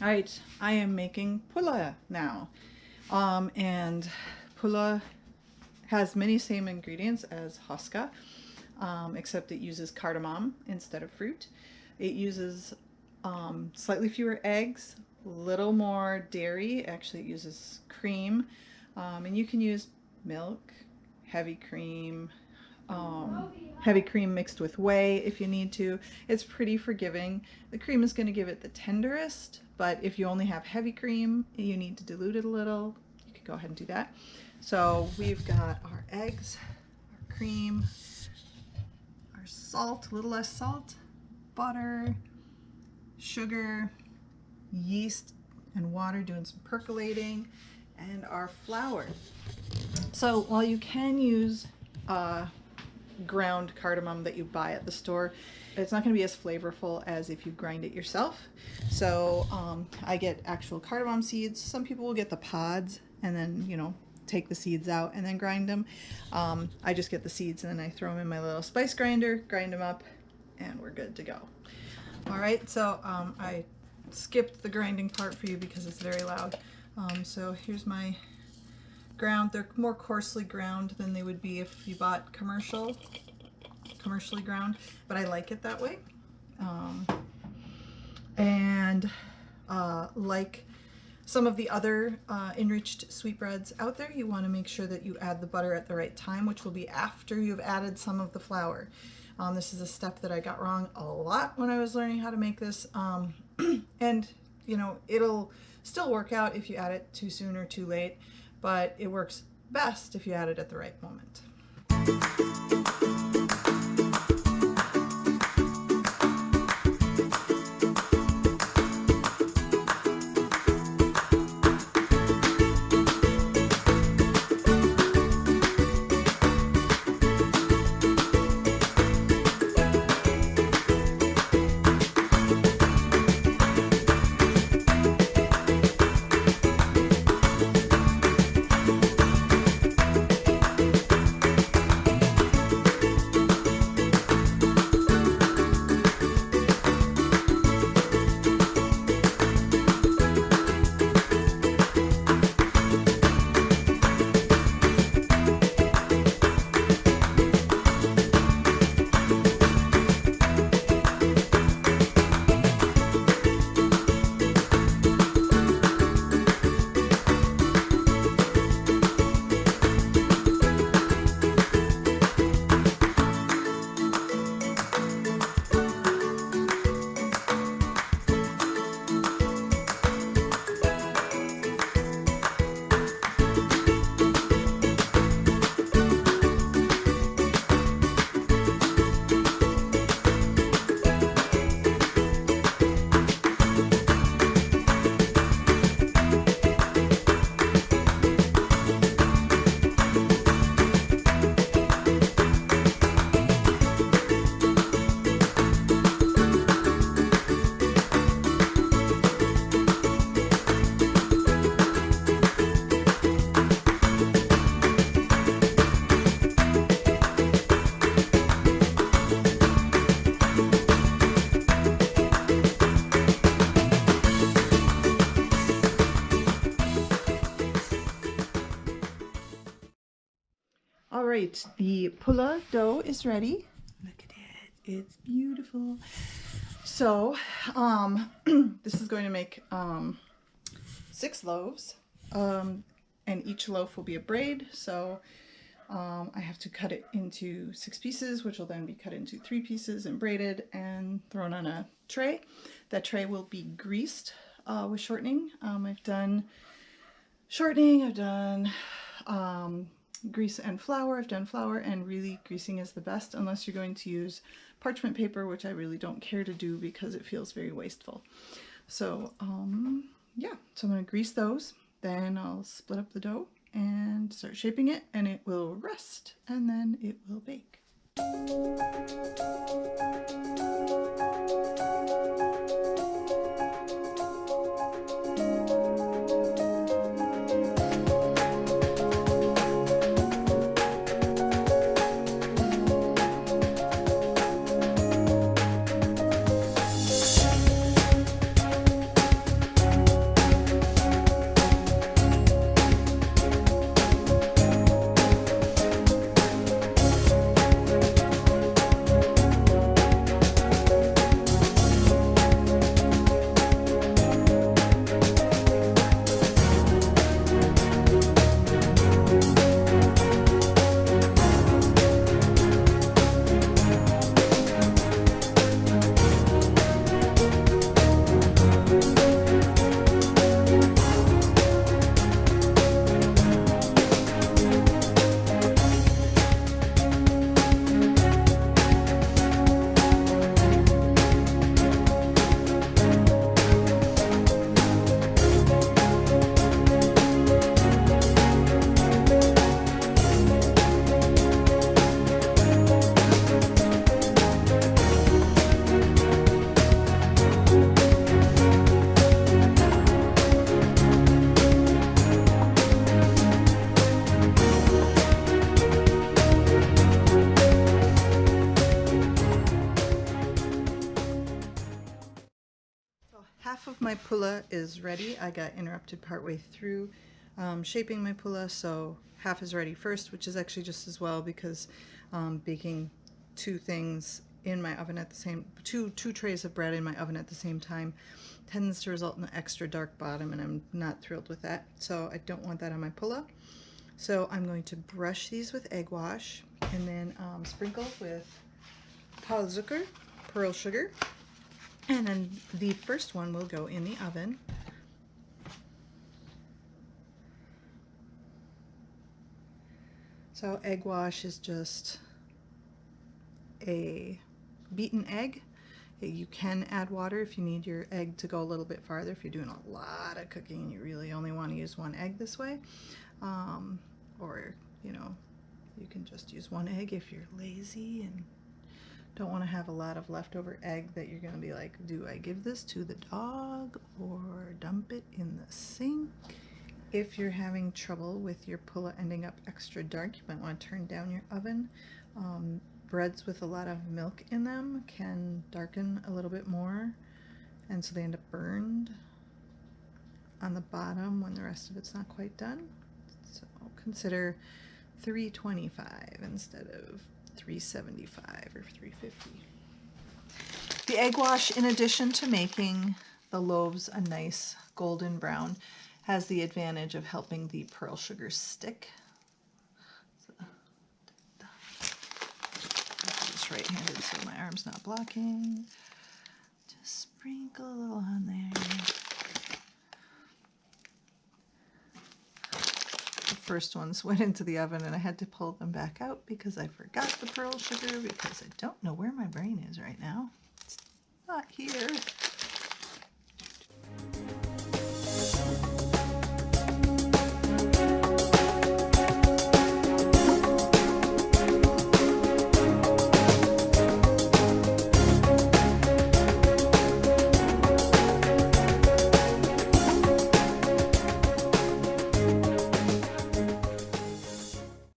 All right, I am making pulla now. And pulla has many same ingredients as haska, except it uses cardamom instead of fruit. It uses slightly fewer eggs, little more dairy. Actually, it uses cream. And you can use milk, heavy cream, heavy cream mixed with whey if you need to. It's pretty forgiving. The cream is going to give it the tenderest, but if you only have heavy cream, you need to dilute it a little. You could go ahead and do that. So we've got our eggs, our cream, our salt, a little less salt, butter, sugar, yeast and water doing some percolating, and our flour. So while you can use ground cardamom that you buy at the store, it's not going to be as flavorful as if you grind it yourself. So I get actual cardamom seeds. Some people will get the pods and then, you know, take the seeds out and then grind them. I just get the seeds and then I throw them in my little spice grinder, grind them up, and we're good to go. All right, so I skipped the grinding part for you because it's very loud. So here's my ground. They're more coarsely ground than they would be if you bought commercially ground, but I like it that way. Like some of the other enriched sweetbreads out there, you want to make sure that you add the butter at the right time, which will be after you've added some of the flour. This is a step that I got wrong a lot when I was learning how to make this. And you know, it'll still work out if you add it too soon or too late, but it works best if you add it at the right moment. All right, the pulla dough is ready. Look at it, it's beautiful. So this is going to make 6 loaves, and each loaf will be a braid. So I have to cut it into 6 pieces, which will then be cut into 3 pieces and braided and thrown on a tray. That tray will be greased with shortening. I've done shortening, I've done grease and flour. I've done flour, and really greasing is the best unless you're going to use parchment paper, which I really don't care to do because it feels very wasteful. So yeah, so I'm going to grease those, then I'll split up the dough and start shaping it, and it will rest and then it will bake. my pulla is ready. I got interrupted partway through shaping my pulla, so half is ready first, which is actually just as well because baking two things in my oven at the same two trays of bread in my oven at the same time tends to result in an extra dark bottom, and I'm not thrilled with that, so I don't want that on my pulla. So I'm going to brush these with egg wash and then sprinkle with Zucker, pearl sugar, and then the first one will go in the oven. So egg wash is just a beaten egg. You can add water if you need your egg to go a little bit farther, if you're doing a lot of cooking and you really only want to use one egg this way. Or, you know, you can just use one egg if you're lazy and don't want to have a lot of leftover egg that you're going to be like, do I give this to the dog or dump it in the sink? If you're having trouble with your pulla ending up extra dark, you might want to turn down your oven. Breads with a lot of milk in them can darken a little bit more, and so they end up burned on the bottom when the rest of it's not quite done. So consider 325 instead of 375 or 350. The egg wash, in addition to making the loaves a nice golden brown, has the advantage of helping the pearl sugar stick. So, just right-handed so my arm's not blocking. Just sprinkle a little on there. The first ones went into the oven and I had to pull them back out because I forgot the pearl sugar, because I don't know where my brain is right now. It's not here.